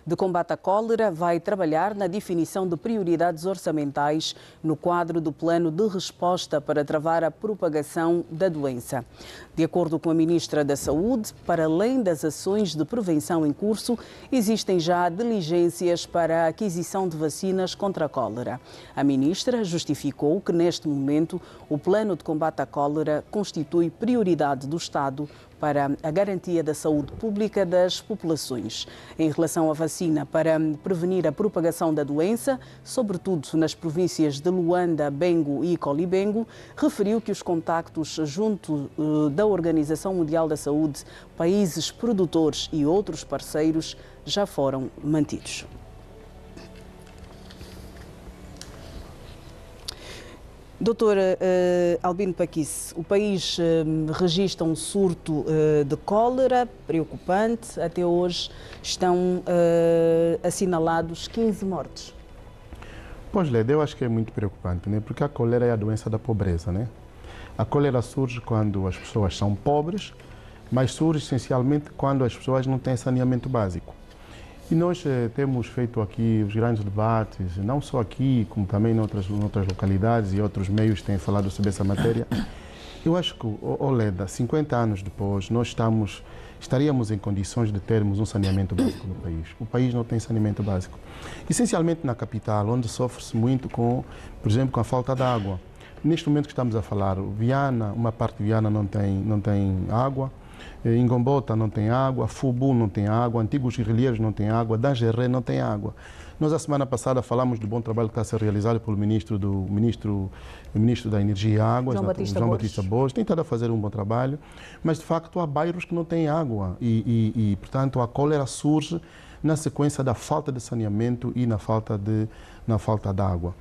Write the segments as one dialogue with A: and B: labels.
A: de Combate à Cólera vai trabalhar na definição de prioridades orçamentais no quadro do Plano de Resposta para travar a propagação da doença. De acordo com a Ministra da Saúde, para além das ações de prevenção em curso, existem já diligências para a aquisição de vacinas contra a cólera. A Ministra justificou que, neste momento, o Plano de Combate à Cólera constitui prioridade do Estado para a garantia da saúde pública das populações. Em relação à vacina para prevenir a propagação da doença, sobretudo nas províncias de Luanda, Bengo e Colibengo, referiu que os contactos junto da Organização Mundial da Saúde, países produtores e outros parceiros já foram mantidos. Doutor Albino Paquice, o país registra um surto de cólera preocupante. Até hoje estão assinalados 15 mortes.
B: Pois, Leda, eu acho que é muito preocupante, né? Porque a cólera é a doença da pobreza, né? A cólera surge quando as pessoas são pobres, mas surge essencialmente quando as pessoas não têm saneamento básico. E nós temos feito aqui os grandes debates, não só aqui, como também em outras localidades e outros meios têm falado sobre essa matéria. Eu acho que, Leda, 50 anos depois, nós estaríamos em condições de termos um saneamento básico no país. O país não tem saneamento básico. Essencialmente na capital, onde sofre-se muito com, por exemplo, com a falta de água. Neste momento que estamos a falar, Viana, uma parte de Viana não tem água. Ingombota não tem água, Fubu não tem água, Antigos Guerrilheiros não tem água, Dangeré não tem água. Nós, a semana passada, falamos do bom trabalho que está a ser realizado pelo ministro da Energia e Águas, João Batista Borges. Tem estado a fazer um bom trabalho, mas, de facto, há bairros que não têm água portanto, a cólera surge na sequência da falta de saneamento e na falta de água.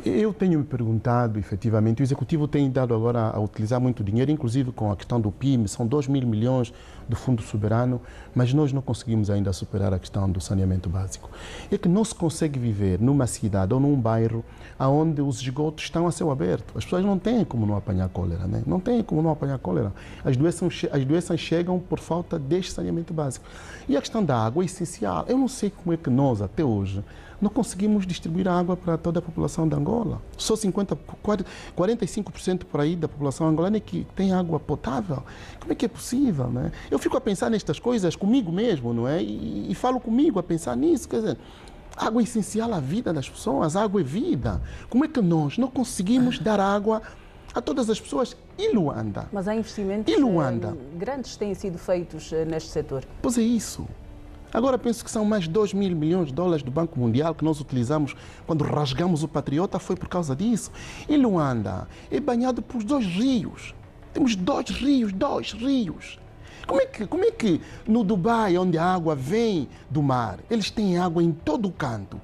B: Eu tenho me perguntado, efetivamente, o Executivo tem dado agora a utilizar muito dinheiro, inclusive com a questão do PIM, são 2 mil milhões do Fundo Soberano, mas nós não conseguimos ainda superar a questão do saneamento básico. É que não se consegue viver numa cidade ou num bairro onde os esgotos estão a céu aberto. As pessoas não têm como não apanhar cólera, né? Não têm como não apanhar cólera. As doenças chegam por falta deste saneamento básico. E a questão da água é essencial. Eu não sei como é que nós, até hoje, não conseguimos distribuir água para toda a população de Angola. Só 45% por aí da população angolana é que tem água potável. Como é que é possível, né? Eu fico a pensar nestas coisas comigo mesmo, não é? E falo comigo a pensar nisso, quer dizer, água é essencial à vida das pessoas, água é vida. Como é que nós não conseguimos dar água a todas as pessoas? E Luanda?
A: Mas há investimentos grandes que têm sido feitos neste setor.
B: Pois é isso. Agora penso que são mais de 2 mil milhões de dólares do Banco Mundial que nós utilizamos quando rasgamos o Patriota, foi por causa disso. E Luanda é banhado por 2 rios. Temos 2 rios. Como é que no Dubai, onde a água vem do mar, eles têm água em todo o canto?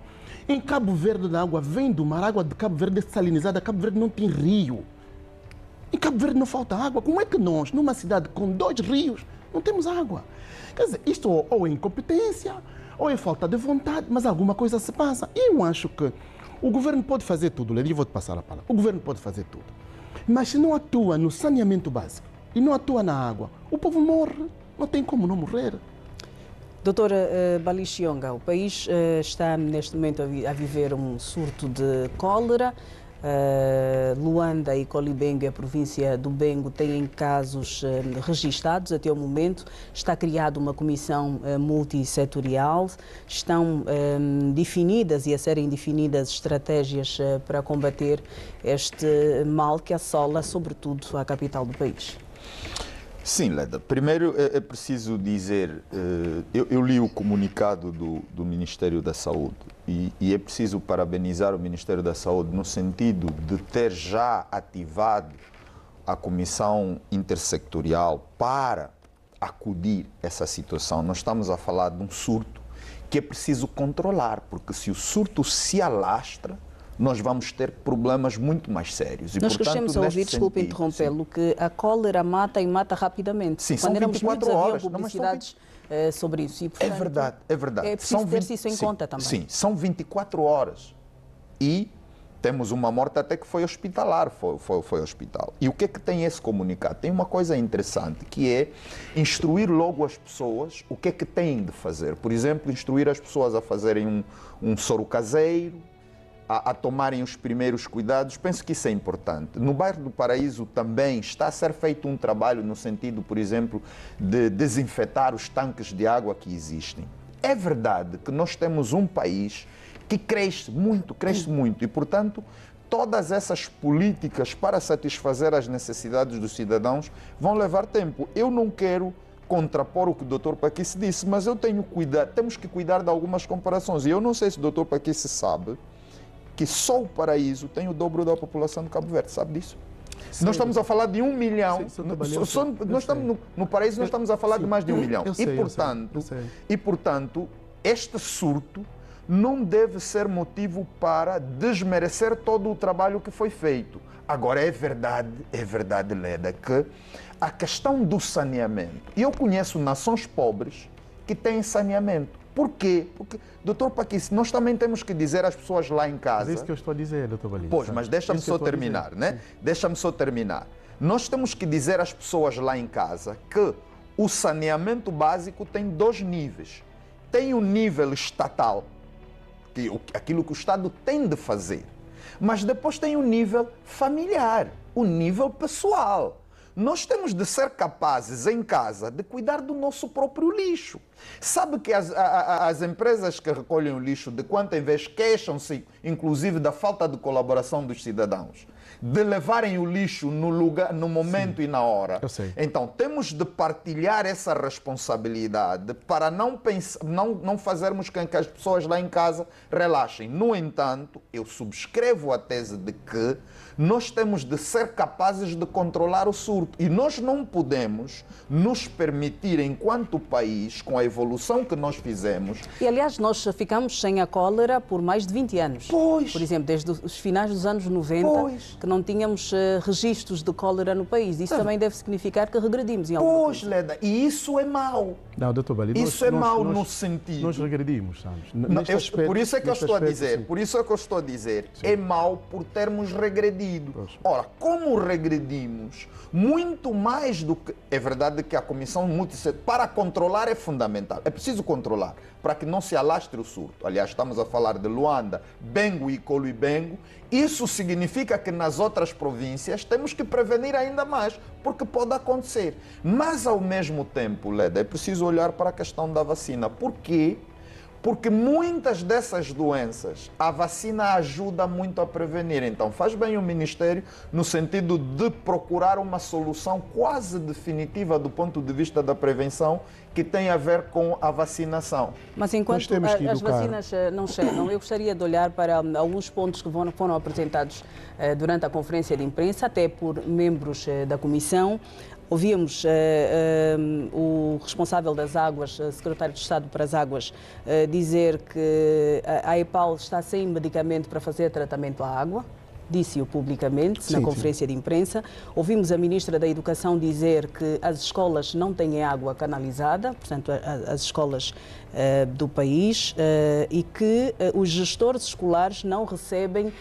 B: Em Cabo Verde, a água vem do mar, a água de Cabo Verde é salinizada, Cabo Verde não tem rio. Em Cabo Verde não falta água. Como é que nós, numa cidade com 2 rios, não temos água? Quer dizer, isto ou é incompetência, ou é falta de vontade, mas alguma coisa se passa. E eu acho que o governo pode fazer tudo, Lely, eu vou te passar a palavra. O governo pode fazer tudo. Mas se não atua no saneamento básico e não atua na água, o povo morre. Não tem como não morrer.
A: Doutora Balixionga, o país está neste momento a viver um surto de cólera. Luanda e Colibengo, a província do Bengo, têm casos registados até o momento. Está criada uma comissão multissetorial. Estão definidas e a serem definidas estratégias para combater este mal que assola, sobretudo, a capital do país.
C: Sim, Leda. Primeiro é preciso dizer, eu li o comunicado do Ministério da Saúde e é preciso parabenizar o Ministério da Saúde no sentido de ter já ativado a Comissão Intersectorial para acudir essa situação. Nós estamos a falar de um surto que é preciso controlar, porque se o surto se alastra, nós vamos ter problemas muito mais sérios. E,
A: nós
C: portanto,
A: crescemos a ouvir, desculpe interrompê-lo, que a cólera mata e mata rapidamente.
C: Sim,
A: quando éramos muitos,
C: horas,
A: havia publicidades sobre isso. E, portanto,
C: é verdade.
A: É preciso ter isso em conta também.
C: Sim, são 24 horas. E temos uma morte até que foi hospitalar, foi hospital. E o que é que tem esse comunicado? Tem uma coisa interessante, que é instruir logo as pessoas o que é que têm de fazer. Por exemplo, instruir as pessoas a fazerem um soro caseiro, a tomarem os primeiros cuidados. Penso que isso é importante. No bairro do Paraíso também está a ser feito um trabalho no sentido, por exemplo, de desinfetar os tanques de água que existem. É verdade que nós temos um país que cresce muito, e, portanto, todas essas políticas para satisfazer as necessidades dos cidadãos vão levar tempo. Eu não quero contrapor o que o Dr. Paquice disse, mas temos que cuidar de algumas comparações. E eu não sei se o Dr. Paquice sabe que só o Paraíso tem o dobro da população do Cabo Verde, sabe disso? Sim. Nós estamos a falar de 1 milhão. Nós estamos no Paraíso, nós estamos a falar de mais de 1 milhão. E, portanto, este surto não deve ser motivo para desmerecer todo o trabalho que foi feito. Agora, é verdade, Leda, que a questão do saneamento, eu conheço nações pobres que têm saneamento. Por quê? Porque, Dr. Paquice, nós também temos que dizer às pessoas lá em casa...
B: Mas é isso que eu estou a dizer, Dr. Balino.
C: Pois, mas deixa-me só terminar, né? Deixa-me só terminar. Nós temos que dizer às pessoas lá em casa que o saneamento básico tem 2 níveis. Tem o nível estatal, aquilo que o Estado tem de fazer. Mas depois tem o nível familiar, o nível pessoal. Nós temos de ser capazes, em casa, de cuidar do nosso próprio lixo. Sabe que as empresas que recolhem o lixo, de quanto em vez queixam-se, inclusive, da falta de colaboração dos cidadãos, de levarem o lixo no lugar, no momento e na hora.
B: Eu sei.
C: Então, temos de partilhar essa responsabilidade para não fazermos com que as pessoas lá em casa relaxem. No entanto, eu subscrevo a tese de que nós temos de ser capazes de controlar o surto. E nós não podemos nos permitir, enquanto país, com a evolução que nós fizemos...
A: E, aliás, nós ficamos sem a cólera por mais de 20 anos.
C: Pois.
A: Por exemplo, desde os finais dos anos 90, que não tínhamos registros de cólera no país. Isso também deve significar que regredimos em alguma coisa.
C: Leda, e isso é mau.
B: Não, Dr. Balino,
C: isso é mau no sentido...
B: Nós regredimos, sabes?
C: Por isso é que eu estou a dizer, é mau por termos regredido. Pois. Ora, como regredimos, muito mais do que... É verdade que a Comissão Multissetorial, para controlar, é fundamental. É preciso controlar, para que não se alastre o surto. Aliás, estamos a falar de Luanda, Bengo e Coluibengo. Isso significa que nas outras províncias temos que prevenir ainda mais, porque pode acontecer. Mas, ao mesmo tempo, Leda, é preciso olhar para a questão da vacina. Por quê? Porque muitas dessas doenças a vacina ajuda muito a prevenir. Então faz bem o Ministério no sentido de procurar uma solução quase definitiva do ponto de vista da prevenção que tem a ver com a vacinação.
A: Mas enquanto as vacinas não chegam, eu gostaria de olhar para alguns pontos que foram apresentados durante a conferência de imprensa, até por membros da Comissão. Ouvíamos o responsável das águas, secretário de Estado para as Águas, dizer que a EPAL está sem medicamento para fazer tratamento à água. Disse-o publicamente na conferência de imprensa. Ouvimos a Ministra da Educação dizer que as escolas não têm água canalizada, portanto, as escolas do país, e que os gestores escolares não recebem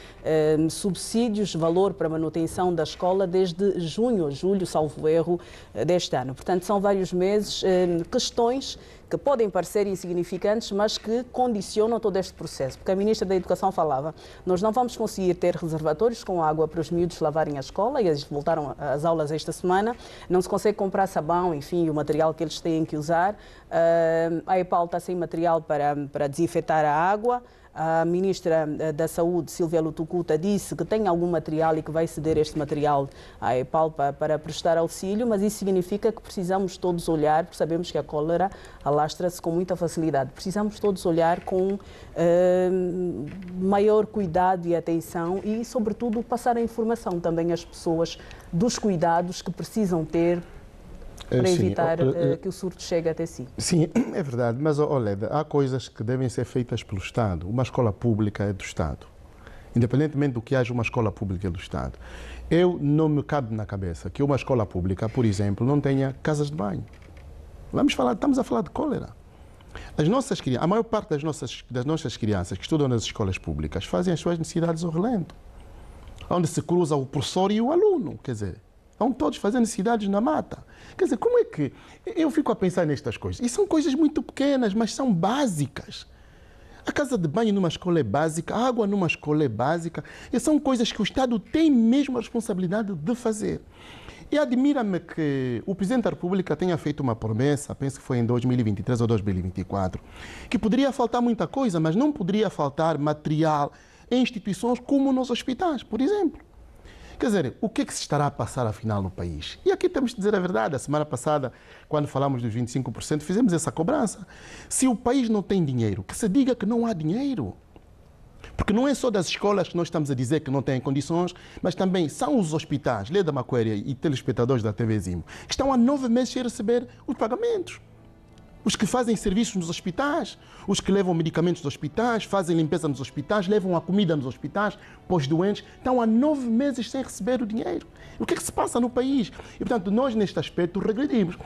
A: subsídios, valor para manutenção da escola desde junho ou julho, salvo erro, deste ano. Portanto, são vários meses, questões que podem parecer insignificantes, mas que condicionam todo este processo. Porque a Ministra da Educação falava, nós não vamos conseguir ter reservatórios com água para os miúdos lavarem a escola, e eles voltaram às aulas esta semana, não se consegue comprar sabão, enfim, o material que eles têm que usar. A EPAL está sem material para desinfetar a água. A Ministra da Saúde, Sílvia Lutucuta, disse que tem algum material e que vai ceder este material à EPAL para prestar auxílio, mas isso significa que precisamos todos olhar, porque sabemos que a cólera alastra-se com muita facilidade. Precisamos todos olhar com maior cuidado e atenção e, sobretudo, passar a informação também às pessoas dos cuidados que precisam ter para evitar que o surto chegue até si.
B: Sim, é verdade, mas, Leda, há coisas que devem ser feitas pelo Estado. Uma escola pública é do Estado. Independentemente do que haja, uma escola pública é do Estado. Eu não me cabe na cabeça que uma escola pública, por exemplo, não tenha casas de banho. Estamos a falar de cólera. A maior parte das nossas crianças que estudam nas escolas públicas fazem as suas necessidades ao relento. onde se cruza o professor e o aluno, quer dizer, vão todos fazer necessidades na mata. Quer dizer, como é que... Eu fico a pensar nestas coisas. E são coisas muito pequenas, mas são básicas. A casa de banho numa escola é básica, a água numa escola é básica. E são coisas que o Estado tem mesmo a responsabilidade de fazer. E admira-me que o Presidente da República tenha feito uma promessa, penso que foi em 2023 ou 2024, que poderia faltar muita coisa, mas não poderia faltar material em instituições como nos hospitais, por exemplo. Quer dizer, o que é que se estará a passar afinal no país? E aqui temos de dizer a verdade. A semana passada, quando falamos dos 25%, fizemos essa cobrança. Se o país não tem dinheiro, que se diga que não há dinheiro. Porque não é só das escolas que nós estamos a dizer que não têm condições, mas também são os hospitais, Leda Maquaria e telespectadores da TV Zimo, que estão há 9 meses sem receber os pagamentos. Os que fazem serviços nos hospitais, os que levam medicamentos nos hospitais, fazem limpeza nos hospitais, levam a comida nos hospitais para os doentes, estão há 9 meses sem receber o dinheiro. O que é que se passa no país? E, portanto, nós, neste aspecto, regredimos.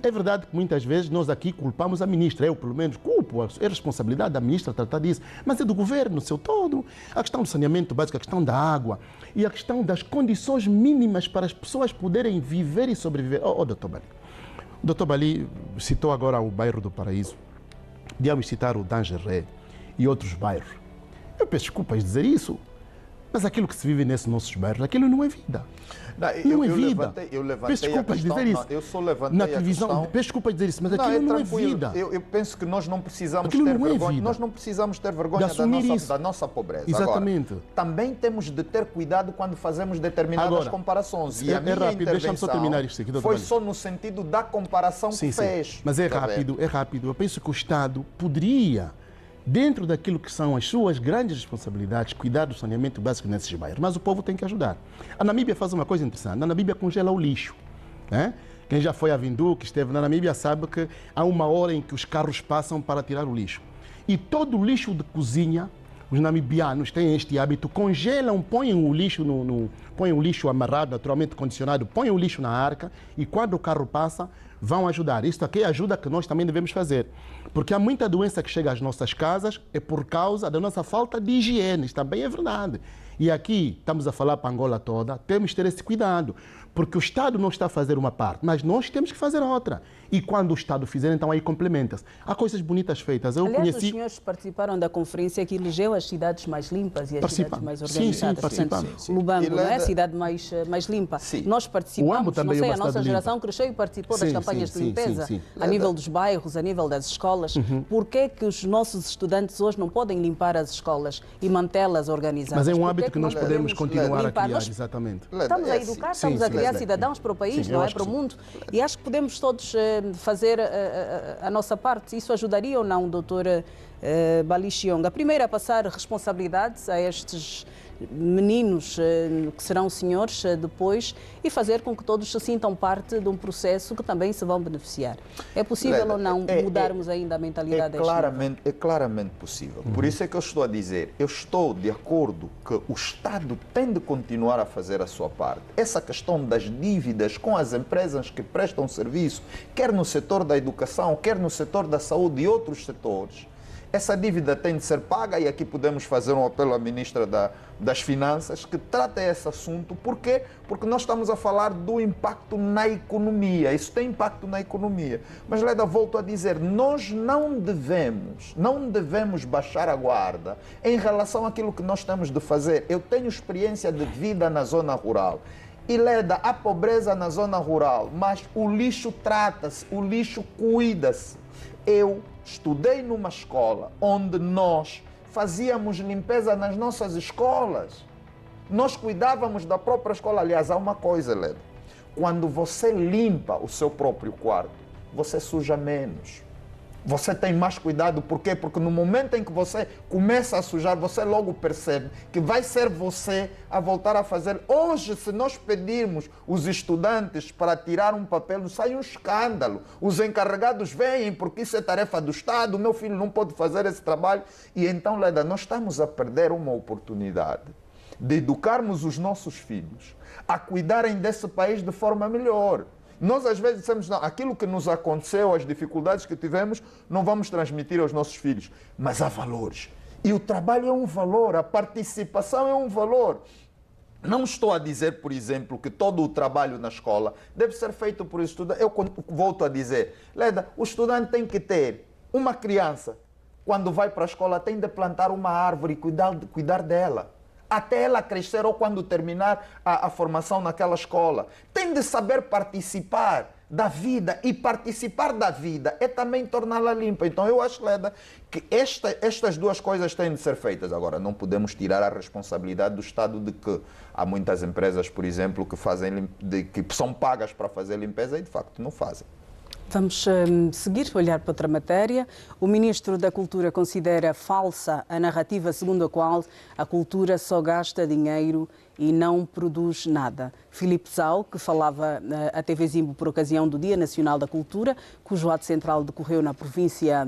B: É verdade que muitas vezes nós aqui culpamos a ministra, eu, pelo menos, culpo, é responsabilidade da ministra tratar disso, mas é do governo, no seu todo. A questão do saneamento básico, a questão da água e a questão das condições mínimas para as pessoas poderem viver e sobreviver. Doutor Bali. O doutor Bali citou agora o bairro do Paraíso. Podíamos citar o Dangeré e outros bairros. Eu peço desculpas de dizer isso, mas aquilo que se vive nesses nossos bairros, aquilo não é vida. Não é vida.
C: Eu levantei
B: peço desculpas de dizer isso.
C: Eu só levantei
B: na televisão. Peço desculpas de dizer isso, mas aquilo não é vida.
C: Eu penso que nós não precisamos
B: aquilo
C: ter
B: não
C: vergonha.
B: É vida.
C: Nós não precisamos ter vergonha da nossa pobreza.
B: Exatamente.
C: Agora, também temos de ter cuidado quando fazemos determinadas comparações. E a minha
B: rápido, deixa-me só terminar isto aqui,
C: foi só no sentido da comparação que fez.
B: Mas é rápido. Eu penso que o Estado poderia, dentro daquilo que são as suas grandes responsabilidades, cuidar do saneamento básico nesses bairros. Mas o povo tem que ajudar. A Namíbia faz uma coisa interessante. A Namíbia congela o lixo. Né? Quem já foi a Vindu, que esteve na Namíbia, sabe que há uma hora em que os carros passam para tirar o lixo. E todo o lixo de cozinha, os namibianos têm este hábito, congelam, põem o lixo põem o lixo amarrado, naturalmente condicionado, põem o lixo na arca e quando o carro passa, vão ajudar. Isto aqui é ajuda que nós também devemos fazer. Porque há muita doença que chega às nossas casas é por causa da nossa falta de higiene. Isto também é verdade. E aqui, estamos a falar para a Angola toda, temos que ter esse cuidado. Porque o Estado não está a fazer uma parte, mas nós temos que fazer outra. E quando o Estado fizer, então aí complementa-se. Há coisas bonitas feitas.
A: Aliás, os senhores participaram da conferência que elegeu as cidades mais limpas e as cidades mais organizadas.
B: Sim, participamos.
A: Lubango, não é a cidade mais limpa.
B: Sim.
A: Nós participamos,
B: também
A: não sei, a nossa geração cresceu e participou das campanhas de limpeza, a nível dos bairros, a nível das escolas. Por que é que os nossos estudantes hoje não podem limpar as escolas e mantê-las organizadas?
B: Mas é um hábito que nós podemos continuar a criar, exatamente.
A: Estamos a educar, estamos a criar cidadãos para o país, não é? Para o mundo. E acho que podemos todos fazer a nossa parte. Isso ajudaria ou não, doutor Bali Chionga? Primeiro, a passar responsabilidades a estes meninos que serão senhores depois e fazer com que todos se sintam parte de um processo que também se vão beneficiar. É possível ou não mudarmos ainda a mentalidade
C: É claramente possível. Por isso é que eu estou a dizer, eu estou de acordo que o Estado tem de continuar a fazer a sua parte. Essa questão das dívidas com as empresas que prestam serviço, quer no setor da educação, quer no setor da saúde e outros setores, essa dívida tem de ser paga e aqui podemos fazer um apelo à Ministra das Finanças que trata esse assunto. Por quê? Porque nós estamos a falar do impacto na economia. Isso tem impacto na economia. Mas, Leda, volto a dizer, nós não devemos baixar a guarda em relação àquilo que nós temos de fazer. Eu tenho experiência de vida na zona rural. E, Leda, há pobreza na zona rural, mas o lixo trata-se, o lixo cuida-se. Eu estudei numa escola onde nós fazíamos limpeza nas nossas escolas. Nós cuidávamos da própria escola. Aliás, há uma coisa, Leda. Quando você limpa o seu próprio quarto, você suja menos. Você tem mais cuidado. Por quê? Porque no momento em que você começa a sujar, você logo percebe que vai ser você a voltar a fazer. Hoje, se nós pedirmos os estudantes para tirar um papel, sai um escândalo. Os encarregados vêm porque isso é tarefa do Estado, o meu filho não pode fazer esse trabalho. E então, Leda, nós estamos a perder uma oportunidade de educarmos os nossos filhos a cuidarem desse país de forma melhor. Nós às vezes dizemos, não, aquilo que nos aconteceu, as dificuldades que tivemos, não vamos transmitir aos nossos filhos. Mas há valores. E o trabalho é um valor, a participação é um valor. Não estou a dizer, por exemplo, que todo o trabalho na escola deve ser feito por estudante. Eu volto a dizer, Leda, o estudante tem que ter uma criança, quando vai para a escola, tem de plantar uma árvore e cuidar dela, até ela crescer ou quando terminar a formação naquela escola. Tem de saber participar da vida, e participar da vida é também torná-la limpa. Então eu acho, Leda, que estas duas coisas têm de ser feitas. Agora, não podemos tirar a responsabilidade do Estado de que há muitas empresas, por exemplo, que são pagas para fazer limpeza e de facto não fazem.
A: Vamos seguir a olhar para outra matéria. O Ministro da Cultura considera falsa a narrativa segundo a qual a cultura só gasta dinheiro e não produz nada. Filipe Zau, que falava à TV Zimbo por ocasião do Dia Nacional da Cultura, cujo ato central decorreu na província